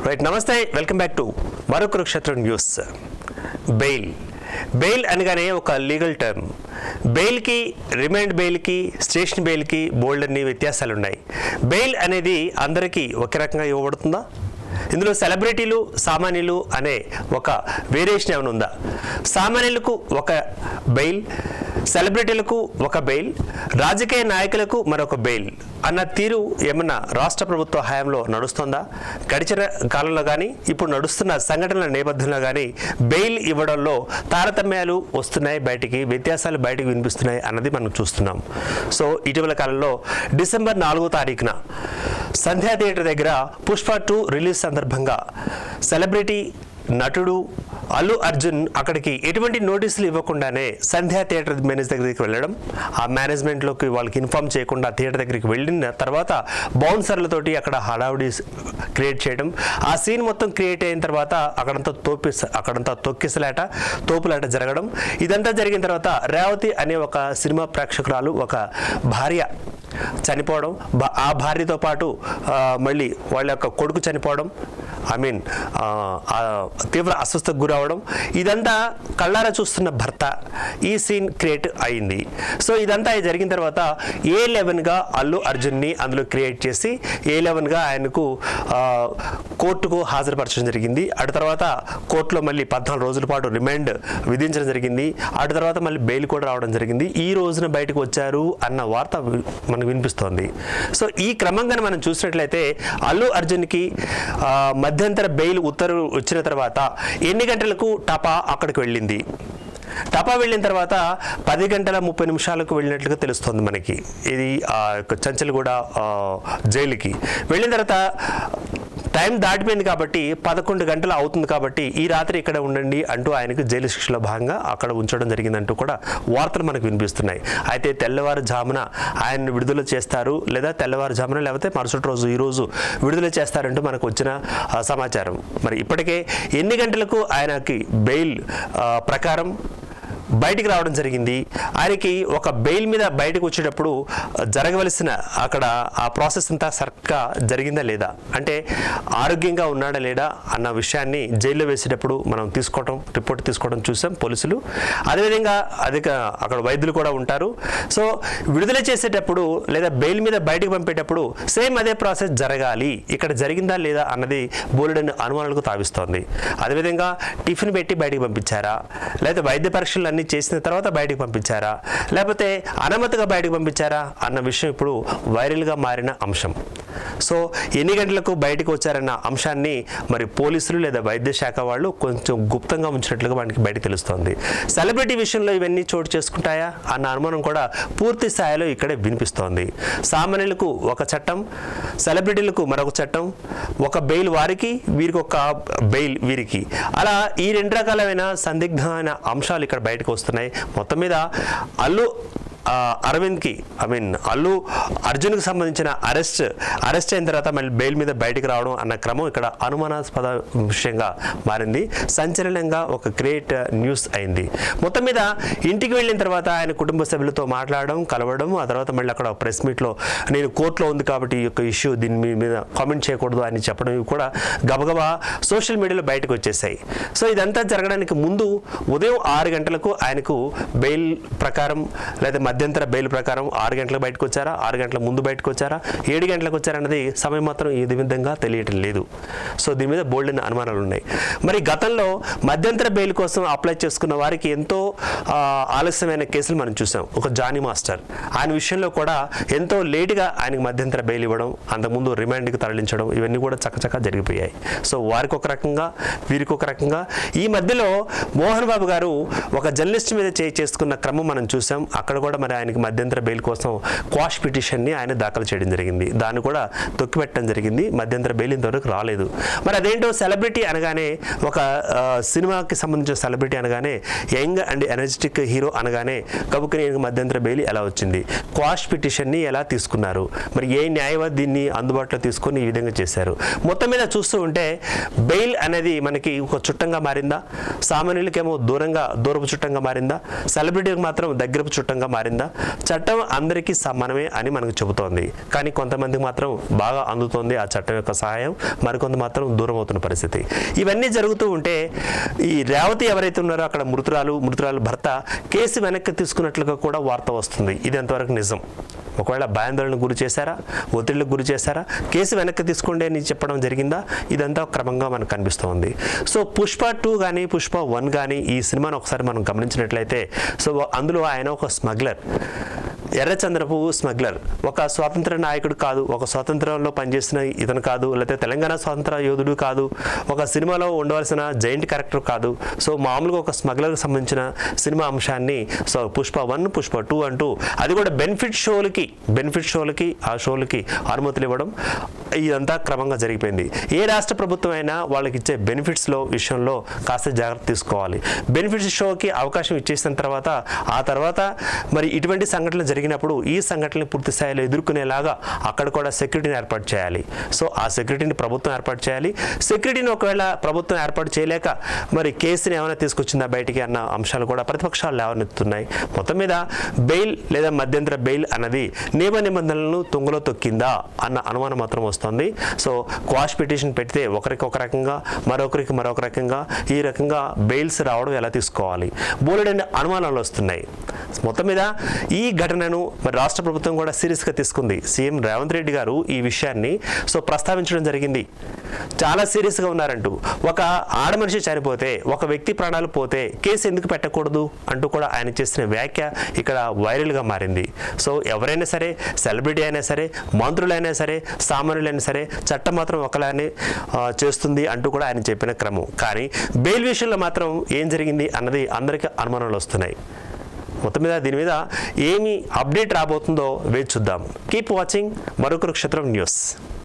Right, నమస్తే, welcome back to మరో Kurukshetra news. Bail అనగానే ఒక లీగల్ టర్మ్. బెయిల్కి, రిమాండ్ బెయిల్కి, స్టేషన్ బెయిల్కి బోల్డ్ అన్ని వ్యత్యాసాలు ఉన్నాయి. బెయిల్ అనేది అందరికీ ఒకే రకంగా ఇవ్వబడుతుందా? ఇందులో సెలబ్రిటీలు, సామాన్యులు అనే ఒక వేరియేషన్ ఏమైనా ఉందా? సామాన్యులకు ఒక బెయిల్, సెలబ్రిటీలకు ఒక బెయిల్, రాజకీయ నాయకులకు మరొక బెయిల్ అన్న తీరు ఏమన్నా రాష్ట్ర ప్రభుత్వ హయాంలో నడుస్తుందా? గడిచిన కాలంలో కానీ ఇప్పుడు నడుస్తున్న సంఘటనల నేపథ్యంలో కానీ బెయిల్ ఇవ్వడంలో తారతమ్యాలు వస్తున్నాయి, బయటికి వ్యత్యాసాలు బయటికి వినిపిస్తున్నాయి అన్నది మనం చూస్తున్నాం. సో ఇటీవల కాలంలో డిసెంబర్ 4వ తారీఖున సంధ్యా థియేటర్ దగ్గర పుష్ప 2 రిలీజ్ సందర్భంగా సెలబ్రిటీ నటుడు అల్లు అర్జున్ అక్కడికి ఎటువంటి నోటీసులు ఇవ్వకుండానే సంధ్యా థియేటర్ మేనేజర్ దగ్గరికి వెళ్ళడం, ఆ మేనేజ్మెంట్లోకి వాళ్ళకి ఇన్ఫార్మ్ చేయకుండా థియేటర్ దగ్గరికి వెళ్ళిన తర్వాత బౌన్సర్లతోటి అక్కడ హడావుడి క్రియేట్ చేయడం, ఆ సీన్ మొత్తం క్రియేట్ అయిన తర్వాత అక్కడంతా తోపులాట జరగడం. ఇదంతా జరిగిన తర్వాత రేవతి అనే ఒక సినిమా ప్రేక్షకురాలు, ఒక భార్య చనిపోవడం, ఆ భార్యతో పాటు మళ్ళీ వాళ్ళ యొక్క కొడుకు చనిపోవడం, తీవ్ర అస్వస్థకు గురవడం, ఇదంతా కళ్ళారా చూస్తున్న భర్త ఈ సీన్ క్రియేట్ అయింది. సో ఇదంతా జరిగిన తర్వాత A11గా అల్లు అర్జున్ని అందులో క్రియేట్ చేసి A11గా ఆయనకు కోర్టుకు హాజరుపరచడం జరిగింది. అటు తర్వాత కోర్టులో మళ్ళీ 14 రోజుల పాటు రిమాండ్ విధించడం జరిగింది. అటు తర్వాత మళ్ళీ బెయిల్ కూడా రావడం జరిగింది. ఈ రోజున బయటకు వచ్చారు అన్న వార్త మనకు వినిపిస్తోంది. సో ఈ క్రమంగా మనం చూసినట్లయితే అల్లు అర్జున్కి మధ్యంతర బెయిల్ ఉత్తర్వు వచ్చిన తర్వాత ఎన్ని గంటలకు టపా అక్కడికి వెళ్ళింది. టపా వెళ్ళిన తర్వాత 10 గంటల 30 నిమిషాలకు వెళ్ళినట్లుగా తెలుస్తుంది మనకి. ఇది చంచల్గూడ జైలుకి వెళ్ళిన తర్వాత టైం దాటిపోయింది కాబట్టి 11 గంటలు అవుతుంది కాబట్టి ఈ రాత్రి ఇక్కడ ఉండండి అంటూ ఆయనకు జైలు శిక్షలో భాగంగా అక్కడ ఉంచడం జరిగిందంటూ కూడా వార్తలు మనకు వినిపిస్తున్నాయి. అయితే తెల్లవారుజామున ఆయన్ని విడుదల చేస్తారు, లేదా తెల్లవారుజామున లేకపోతే మరుసటి రోజు ఈ రోజు విడుదల చేస్తారంటూ మనకు వచ్చిన సమాచారం. మరి ఇప్పటికే ఎన్ని గంటలకు ఆయనకి బెయిల్ ప్రకారం బయటికి రావడం జరిగింది? ఆయనకి ఒక బెయిల్ మీద బయటకు వచ్చేటప్పుడు జరగవలసిన అక్కడ ఆ ప్రాసెస్ అంతా సరిగ్గా జరిగిందా లేదా, అంటే ఆరోగ్యంగా ఉన్నాడా లేడా అన్న విషయాన్ని జైల్లో వేసేటప్పుడు మనం రిపోర్ట్ తీసుకోవడం చూసాం పోలీసులు. అదేవిధంగా అక్కడ వైద్యులు కూడా ఉంటారు. సో విడుదల చేసేటప్పుడు లేదా బెయిల్ మీద బయటకు పంపేటప్పుడు సేమ్ అదే ప్రాసెస్ జరగాలి, ఇక్కడ జరిగిందా లేదా అన్నది బోలెడన్ని అనుమానాలకు తావిస్తోంది. అదేవిధంగా టిఫిన్ పెట్టి బయటకు పంపించారా, లేదా వైద్య పరీక్షలు అన్ని చేసిన తర్వాత బయటకు పంపించారా, లేకపోతే అనుమతిగా బయటకు పంపించారా అన్న విషయం ఇప్పుడు వైరల్గా మారిన అంశం. సో ఎన్ని గంటలకు బయటకు వచ్చారన్న అంశాన్ని మరి పోలీసులు లేదా వైద్య శాఖ వాళ్ళు కొంచెం గుప్తంగా ఉంచినట్లుగా మనకి బయట తెలుస్తోంది. సెలబ్రిటీ విషయంలో ఇవన్నీ చోటు చేసుకుంటాయా అన్న అనుమానం కూడా పూర్తి స్థాయిలో ఇక్కడే వినిపిస్తోంది. సామాన్యులకు ఒక చట్టం, సెలబ్రిటీలకు మరొక చట్టం, ఒక బెయిల్ వారికి, వీరికి ఒక బెయిల్ వీరికి, అలా ఈ 2 రకాలైన సందిగ్ధమైన అంశాలు ఇక్కడ బయటకు వస్తున్నాయి. మొత్తం మీద అల్లు అర్జున్కి సంబంధించిన అరెస్ట్ అయిన తర్వాత మళ్ళీ బెయిల్ మీద బయటకు రావడం అన్న క్రమం ఇక్కడ అనుమానాస్పద విషయంగా మారింది. సంచలనంగా ఒక గ్రేట్ న్యూస్ అయింది. మొత్తం మీద ఇంటికి వెళ్ళిన తర్వాత ఆయన కుటుంబ సభ్యులతో మాట్లాడడం, కలవడం, ఆ తర్వాత మళ్ళీ అక్కడ ప్రెస్ మీట్లో నేను కోర్టులో ఉంది కాబట్టి ఈ యొక్క ఇష్యూ దీని మీద కామెంట్ చేయకూడదు అని చెప్పడం, ఇవి కూడా గబగబా సోషల్ మీడియాలో బయటకు వచ్చేసాయి. సో ఇదంతా జరగడానికి ముందు ఉదయం 6 గంటలకు ఆయనకు బెయిల్ ప్రకారం లేదా మధ్యంతర బెయిల్ ప్రకారం 6 గంటలకు బయటకు వచ్చారా, 6 గంటల ముందు బయటకు వచ్చారా, 7 గంటలకు వచ్చారన్నది సమయం మాత్రం ఏ విధంగా తెలియటం లేదు. సో దీని మీద బోల్డెన్ అనుమానాలు ఉన్నాయి. మరి గతంలో మధ్యంతర బెయిల్ కోసం అప్లై చేసుకున్న వారికి ఎంతో ఆలస్యమైన కేసులు మనం చూసాం. ఒక జానీ మాస్టర్, ఆయన విషయంలో కూడా ఎంతో లేటుగా ఆయనకు మధ్యంతర బెయిల్ ఇవ్వడం, అంతకుముందు రిమాండ్కి తరలించడం, ఇవన్నీ కూడా చక్కచక్క జరిగిపోయాయి. సో వారికి ఒక రకంగా, వీరికి ఒక రకంగా. ఈ మధ్యలో మోహన్ బాబు గారు ఒక జర్నలిస్ట్ మీద చేసుకున్న క్రమం మనం చూసాం. అక్కడ కూడా మరి ఆయనకి మధ్యంతర బెయిల్ కోసం క్వాష్ పిటిషన్ని ఆయన దాఖలు చేయడం జరిగింది. దాన్ని కూడా తొక్కిపెట్టడం జరిగింది. మధ్యంతర బెయిల్ ఇంతవరకు రాలేదు. మరి అదేంటో సెలబ్రిటీ అనగానే, ఒక సినిమాకి సంబంధించిన సెలబ్రిటీ అనగానే, యంగ్ అండ్ ఎనర్జెటిక్ హీరో అనగానే కబుక్కుని మధ్యంతర బెయిల్ ఎలా వచ్చింది, క్వాష్ పిటిషన్ని ఎలా తీసుకున్నారు, మరి ఏ న్యాయవాది దీన్ని అందుబాటులో తీసుకొని ఈ విధంగా చేశారు. మొత్తం మీద చూస్తూ ఉంటే బెయిల్ అనేది మనకి ఒక చుట్టంగా మారిందా, సామాన్యులకేమో దూరపు చుట్టంగా మారిందా, సెలబ్రిటీకి మాత్రం దగ్గరపు చుట్టంగా మారిందా మారిందా? చట్టం అందరికీ సమానమే అని మనకు చెబుతోంది, కానీ కొంతమందికి మాత్రం బాగా అందుతోంది ఆ చట్టం యొక్క సహాయం, మరికొంత మాత్రం దూరం అవుతున్న పరిస్థితి. ఇవన్నీ జరుగుతూ ఉంటే ఈ రేవతి ఎవరైతే ఉన్నారో అక్కడ మృతురాలు భర్త కేసు వెనక్కి తీసుకున్నట్లుగా కూడా వార్త వస్తుంది. ఇది ఎంతవరకు నిజం? ఒకవేళ భయాందోళనకు గురి చేశారా, ఒత్తిళ్లకు గురి చేశారా, కేసు వెనక్కి తీసుకోండి అని చెప్పడం జరిగిందా? ఇదంతా క్రమంగా మనకు కనిపిస్తోంది. సో పుష్ప 2 కానీ పుష్ప 1 కానీ ఈ సినిమాను ఒకసారి మనం గమనించినట్లయితే, సో అందులో ఆయన ఒక స్మగ్లర్, ఎర్రచంద్రపు స్మగ్లర్, ఒక స్వాతంత్ర నాయకుడు కాదు, ఒక స్వాతంత్రంలో పనిచేసిన ఇతను కాదు, లేకపోతే తెలంగాణ స్వాతంత్ర యోధుడు కాదు, ఒక సినిమాలో ఉండవలసిన జైంట్ క్యారెక్టర్ కాదు. సో మామూలుగా ఒక స్మగ్లర్కి సంబంధించిన సినిమా అంశాన్ని సో పుష్ప 1 పుష్ప 2 అంటూ అది కూడా బెనిఫిట్ షోలకి ఆ షోలకి అనుమతులు ఇవ్వడం ఇదంతా క్రమంగా జరిగిపోయింది. ఏ రాష్ట్ర ప్రభుత్వం అయినా వాళ్ళకి ఇచ్చే బెనిఫిట్స్లో విషయంలో కాస్త జాగ్రత్త తీసుకోవాలి. బెనిఫిట్స్ షోకి అవకాశం ఇచ్చేసిన తర్వాత ఆ తర్వాత మరి ఇటువంటి సంఘటనలు జరిగినప్పుడు ఈ సంఘటనలు పూర్తి స్థాయిలో ఎదుర్కొనేలాగా అక్కడ కూడా సెక్యూరిటీని ఏర్పాటు చేయాలి. సో ఆ సెక్యూరిటీని ప్రభుత్వం ఏర్పాటు చేయాలి. సెక్యూరిటీని ఒకవేళ ప్రభుత్వం ఏర్పాటు చేయలేక మరి కేసుని ఏమైనా తీసుకొచ్చిందా బయటికి అన్న అంశాలు కూడా ప్రతిపక్షాలు లేవనెత్తుతున్నాయి. మొత్తం మీద బెయిల్ లేదా మధ్యంతర బెయిల్ అన్నది నియమ నిబంధనలను తుంగలో తొక్కిందా అన్న అనుమానం మాత్రం వస్తుంది. సో క్వాష్ పిటిషన్ పెడితే ఒకరికి ఒక రకంగా, మరొకరికి మరొక రకంగా, ఈ రకంగా బెయిల్స్ రావడం ఎలా తీసుకోవాలి, బోలెడన్ని అనుమానాలు వస్తున్నాయి. మొత్తం మీద ఈ ఘటనను మరి రాష్ట్ర ప్రభుత్వం కూడా సీరియస్గా తీసుకుంది. సీఎం రేవంత్ రెడ్డి గారు ఈ విషయాన్ని సో ప్రస్తావించడం జరిగింది. చాలా సీరియస్గా ఉన్నారంటూ, ఒక ఆడమనిషి చనిపోతే, ఒక వ్యక్తి ప్రాణాలు పోతే కేసు ఎందుకు పెట్టకూడదు అంటూ కూడా ఆయన చేసిన వ్యాఖ్య ఇక్కడ వైరల్గా మారింది. సో ఎవరైనా సరే, సెలబ్రిటీ అయినా సరే, మంత్రులైనా సరే, సామాన్యులైనా సరే, చట్టం మాత్రం ఒకలానే చేస్తుంది అంటూ కూడా ఆయన చెప్పిన క్రమం. కానీ బెయిల్ విషయంలో మాత్రం ఏం జరిగింది అన్నది అందరికీ అనుమానాలు వస్తున్నాయి. మొత్తం మీద దీని మీద ఏమి అప్డేట్ రాబోతుందో వేచి చూద్దాం. కీప్ వాచింగ్ మరో కురుక్షేత్రం న్యూస్.